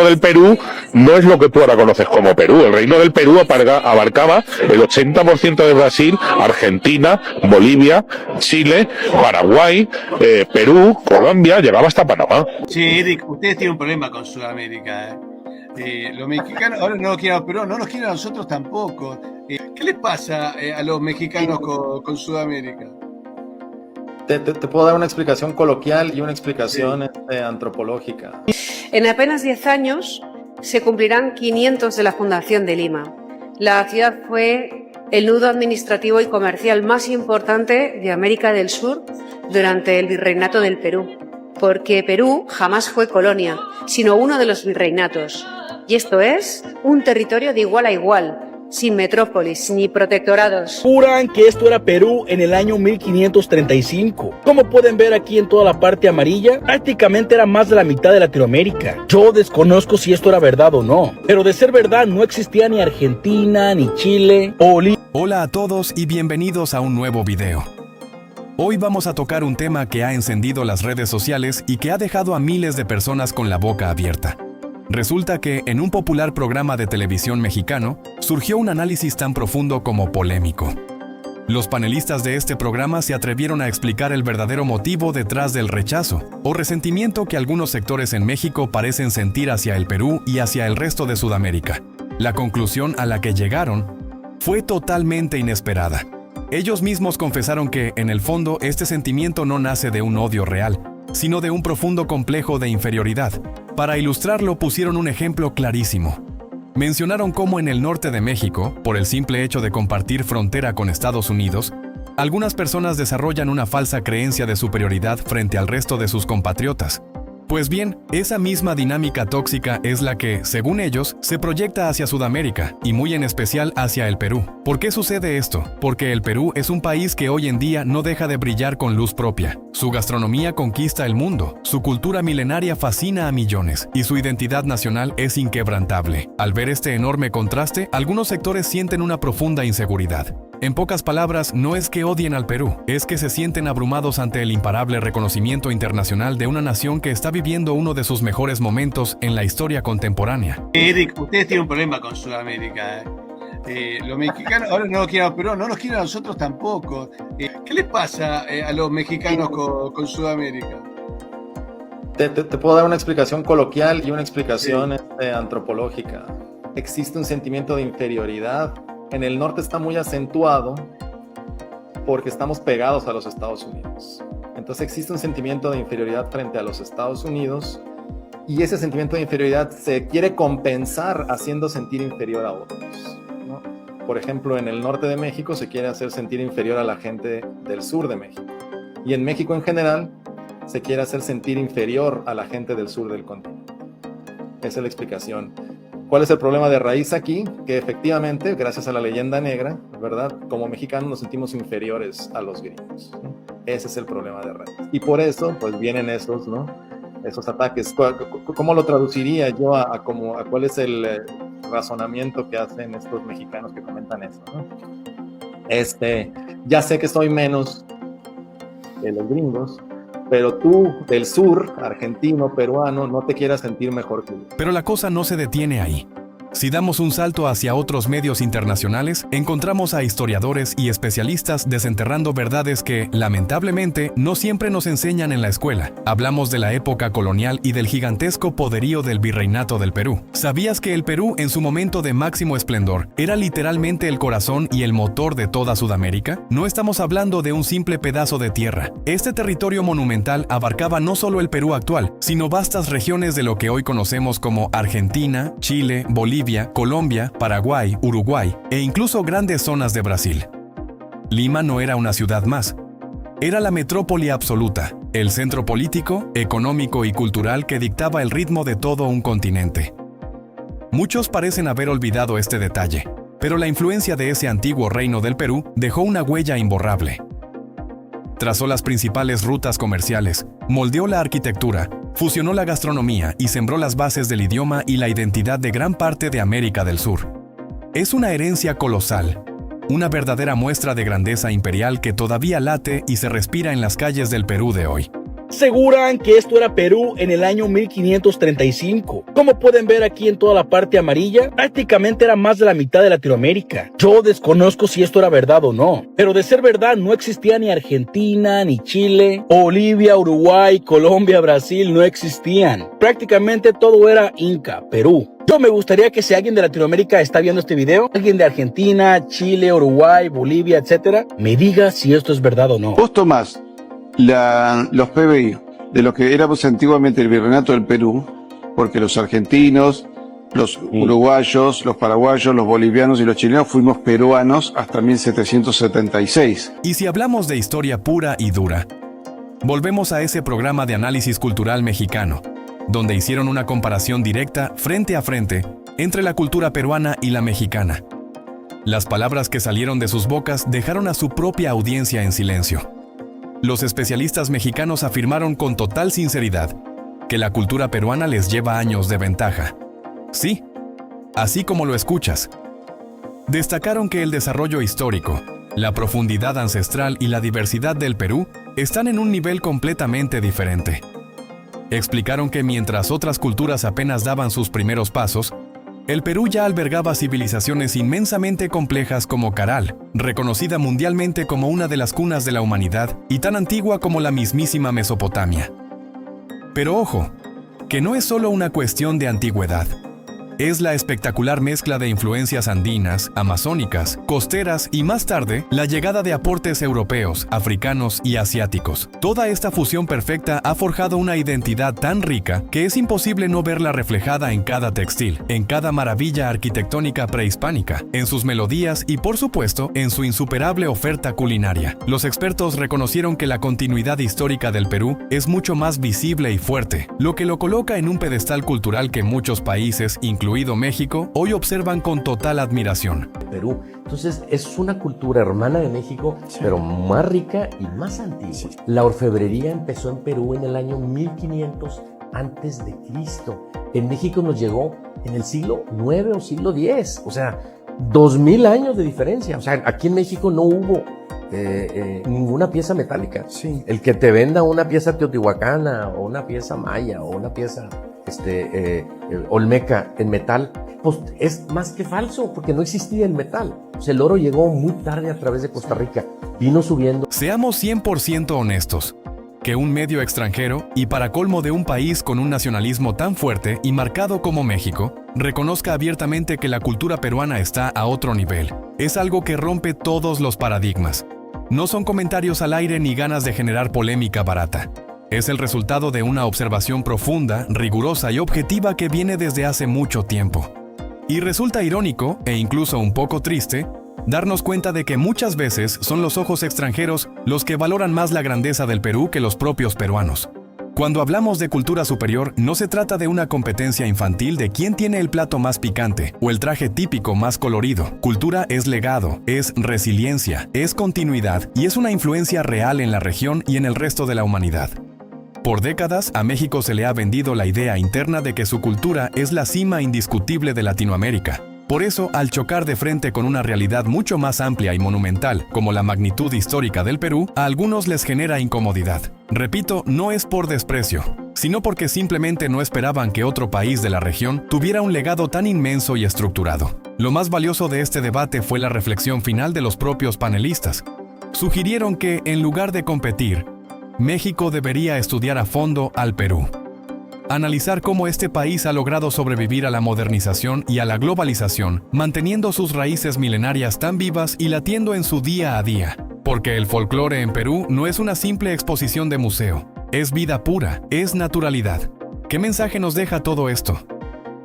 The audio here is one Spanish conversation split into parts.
del Perú no es lo que tú ahora conoces como Perú. El reino del Perú abarcaba el 80% de Brasil, Argentina, Bolivia, Chile, Paraguay, Perú, Colombia, llegaba hasta Panamá. Sí, Eric, ustedes tienen un problema con Sudamérica. Los mexicanos ahora no lo quieren a Perú, no nos quieren a nosotros tampoco. ¿Qué les pasa a los mexicanos con Sudamérica? Te puedo dar una explicación coloquial y una explicación antropológica. En apenas 10 años se cumplirán 500 de la fundación de Lima. La ciudad fue el nudo administrativo y comercial más importante de América del Sur durante el virreinato del Perú, porque Perú jamás fue colonia, sino uno de los virreinatos. Y esto es un territorio de igual a igual, sin metrópolis ni protectorados. Juran que esto era Perú en el año 1535. Como pueden ver aquí en toda la parte amarilla, prácticamente era más de la mitad de Latinoamérica. Yo desconozco si esto era verdad o no, pero de ser verdad no existía ni Argentina, ni Chile, o Bolivia. Hola a todos y bienvenidos a un nuevo video. Hoy vamos a tocar un tema que ha encendido las redes sociales y que ha dejado a miles de personas con la boca abierta. Resulta que, en un popular programa de televisión mexicano, surgió un análisis tan profundo como polémico. Los panelistas de este programa se atrevieron a explicar el verdadero motivo detrás del rechazo o resentimiento que algunos sectores en México parecen sentir hacia el Perú y hacia el resto de Sudamérica. La conclusión a la que llegaron fue totalmente inesperada. Ellos mismos confesaron que, en el fondo, este sentimiento no nace de un odio real, sino de un profundo complejo de inferioridad. Para ilustrarlo pusieron un ejemplo clarísimo. Mencionaron cómo en el norte de México, por el simple hecho de compartir frontera con Estados Unidos, algunas personas desarrollan una falsa creencia de superioridad frente al resto de sus compatriotas. Pues bien, esa misma dinámica tóxica es la que, según ellos, se proyecta hacia Sudamérica y muy en especial hacia el Perú. ¿Por qué sucede esto? Porque el Perú es un país que hoy en día no deja de brillar con luz propia. Su gastronomía conquista el mundo, su cultura milenaria fascina a millones y su identidad nacional es inquebrantable. Al ver este enorme contraste, algunos sectores sienten una profunda inseguridad. En pocas palabras, no es que odien al Perú, es que se sienten abrumados ante el imparable reconocimiento internacional de una nación que está viviendo uno de sus mejores momentos en la historia contemporánea. Eric, ustedes tienen un problema con Sudamérica. Los mexicanos ahora no lo quieren a Perú, no nos quieren a nosotros tampoco. ¿Qué les pasa a los mexicanos con Sudamérica? Te puedo dar una explicación coloquial y una explicación antropológica. Existe un sentimiento de inferioridad. En el norte está muy acentuado porque estamos pegados a los Estados Unidos. Entonces existe un sentimiento de inferioridad frente a los Estados Unidos y ese sentimiento de inferioridad se quiere compensar haciendo sentir inferior a otros, ¿no? Por ejemplo, en el norte de México se quiere hacer sentir inferior a la gente del sur de México. Y en México en general se quiere hacer sentir inferior a la gente del sur del continente. Esa es la explicación. ¿Cuál es el problema de raíz aquí? Que efectivamente, gracias a la leyenda negra, ¿verdad? Como mexicanos nos sentimos inferiores a los gringos, ¿no? Ese es el problema de raíz. Y por eso, pues vienen esos, ¿no? Esos ataques. ¿Cómo lo traduciría yo a cuál es el razonamiento que hacen estos mexicanos que comentan eso, ¿no? Ya sé que soy menos que los gringos, pero tú, del sur, argentino, peruano, no te quieras sentir mejor que yo. Pero la cosa no se detiene ahí. Si damos un salto hacia otros medios internacionales, encontramos a historiadores y especialistas desenterrando verdades que, lamentablemente, no siempre nos enseñan en la escuela. Hablamos de la época colonial y del gigantesco poderío del virreinato del Perú. ¿Sabías que el Perú, en su momento de máximo esplendor, era literalmente el corazón y el motor de toda Sudamérica? No estamos hablando de un simple pedazo de tierra. Este territorio monumental abarcaba no solo el Perú actual, sino vastas regiones de lo que hoy conocemos como Argentina, Chile, Bolivia, Colombia, Paraguay, Uruguay e incluso grandes zonas de Brasil. Lima no era una ciudad más. Era la metrópoli absoluta, el centro político, económico y cultural que dictaba el ritmo de todo un continente. Muchos parecen haber olvidado este detalle, pero la influencia de ese antiguo reino del Perú dejó una huella imborrable. Trazó las principales rutas comerciales, moldeó la arquitectura, fusionó la gastronomía y sembró las bases del idioma y la identidad de gran parte de América del Sur. Es una herencia colosal, una verdadera muestra de grandeza imperial que todavía late y se respira en las calles del Perú de hoy. Aseguran que esto era Perú en el año 1535. Como pueden ver aquí en toda la parte amarilla, prácticamente era más de la mitad de Latinoamérica. Yo desconozco si esto era verdad o no, pero de ser verdad no existía ni Argentina, ni Chile, Bolivia, Uruguay, Colombia, Brasil, no existían. Prácticamente todo era Inca, Perú. Yo me gustaría que si alguien de Latinoamérica está viendo este video, alguien de Argentina, Chile, Uruguay, Bolivia, etcétera, me diga si esto es verdad o no. Vos tomás los PBI de lo que éramos antiguamente el Virreinato del Perú, porque los argentinos, los uruguayos, los paraguayos, los bolivianos y los chilenos fuimos peruanos hasta 1776. Y si hablamos de historia pura y dura, volvemos a ese programa de análisis cultural mexicano, donde hicieron una comparación directa, frente a frente, entre la cultura peruana y la mexicana. Las palabras que salieron de sus bocas dejaron a su propia audiencia en silencio. Los especialistas mexicanos afirmaron con total sinceridad que la cultura peruana les lleva años de ventaja. Sí, así como lo escuchas. Destacaron que el desarrollo histórico, la profundidad ancestral y la diversidad del Perú están en un nivel completamente diferente. Explicaron que mientras otras culturas apenas daban sus primeros pasos, el Perú ya albergaba civilizaciones inmensamente complejas como Caral, reconocida mundialmente como una de las cunas de la humanidad y tan antigua como la mismísima Mesopotamia. Pero ojo, que no es solo una cuestión de antigüedad. Es la espectacular mezcla de influencias andinas, amazónicas, costeras y más tarde, la llegada de aportes europeos, africanos y asiáticos. Toda esta fusión perfecta ha forjado una identidad tan rica que es imposible no verla reflejada en cada textil, en cada maravilla arquitectónica prehispánica, en sus melodías y, por supuesto, en su insuperable oferta culinaria. Los expertos reconocieron que la continuidad histórica del Perú es mucho más visible y fuerte, lo que lo coloca en un pedestal cultural que muchos países, incluido México, hoy observan con total admiración. Perú. Entonces es una cultura hermana de México, pero más rica y más antigua. Sí. La orfebrería empezó en Perú en el año 1500 antes de Cristo. En México nos llegó en el siglo IX o siglo X, o sea, 2000 años de diferencia. O sea, aquí en México no hubo ninguna pieza metálica. Sí. El que te venda una pieza teotihuacana o una pieza maya o una pieza olmeca en metal, pues es más que falso, porque no existía el metal. O sea, el oro llegó muy tarde a través de Costa Rica, vino subiendo. Seamos 100% honestos, que un medio extranjero, y para colmo de un país con un nacionalismo tan fuerte y marcado como México, reconozca abiertamente que la cultura peruana está a otro nivel. Es algo que rompe todos los paradigmas. No son comentarios al aire ni ganas de generar polémica barata. Es el resultado de una observación profunda, rigurosa y objetiva que viene desde hace mucho tiempo. Y resulta irónico, e incluso un poco triste, darnos cuenta de que muchas veces son los ojos extranjeros los que valoran más la grandeza del Perú que los propios peruanos. Cuando hablamos de cultura superior, no se trata de una competencia infantil de quién tiene el plato más picante o el traje típico más colorido. Cultura es legado, es resiliencia, es continuidad y es una influencia real en la región y en el resto de la humanidad. Por décadas, a México se le ha vendido la idea interna de que su cultura es la cima indiscutible de Latinoamérica. Por eso, al chocar de frente con una realidad mucho más amplia y monumental, como la magnitud histórica del Perú, a algunos les genera incomodidad. Repito, no es por desprecio, sino porque simplemente no esperaban que otro país de la región tuviera un legado tan inmenso y estructurado. Lo más valioso de este debate fue la reflexión final de los propios panelistas. Sugirieron que, en lugar de competir, México debería estudiar a fondo al Perú. Analizar cómo este país ha logrado sobrevivir a la modernización y a la globalización, manteniendo sus raíces milenarias tan vivas y latiendo en su día a día. Porque el folclore en Perú no es una simple exposición de museo, es vida pura, es naturalidad. ¿Qué mensaje nos deja todo esto?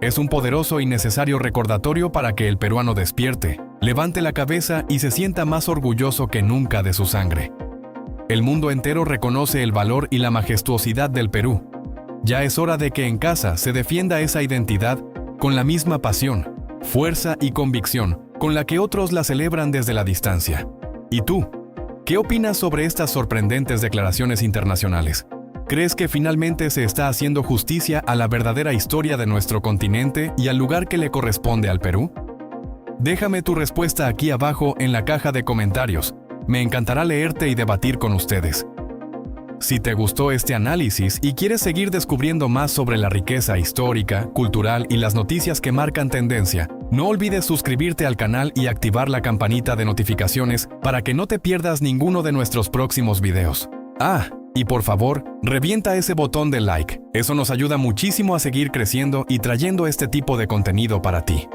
Es un poderoso y necesario recordatorio para que el peruano despierte, levante la cabeza y se sienta más orgulloso que nunca de su sangre. El mundo entero reconoce el valor y la majestuosidad del Perú. Ya es hora de que en casa se defienda esa identidad con la misma pasión, fuerza y convicción con la que otros la celebran desde la distancia. ¿Y tú? ¿Qué opinas sobre estas sorprendentes declaraciones internacionales? ¿Crees que finalmente se está haciendo justicia a la verdadera historia de nuestro continente y al lugar que le corresponde al Perú? Déjame tu respuesta aquí abajo en la caja de comentarios. Me encantará leerte y debatir con ustedes. Si te gustó este análisis y quieres seguir descubriendo más sobre la riqueza histórica, cultural y las noticias que marcan tendencia, no olvides suscribirte al canal y activar la campanita de notificaciones para que no te pierdas ninguno de nuestros próximos videos. Y por favor, revienta ese botón de like. Eso nos ayuda muchísimo a seguir creciendo y trayendo este tipo de contenido para ti.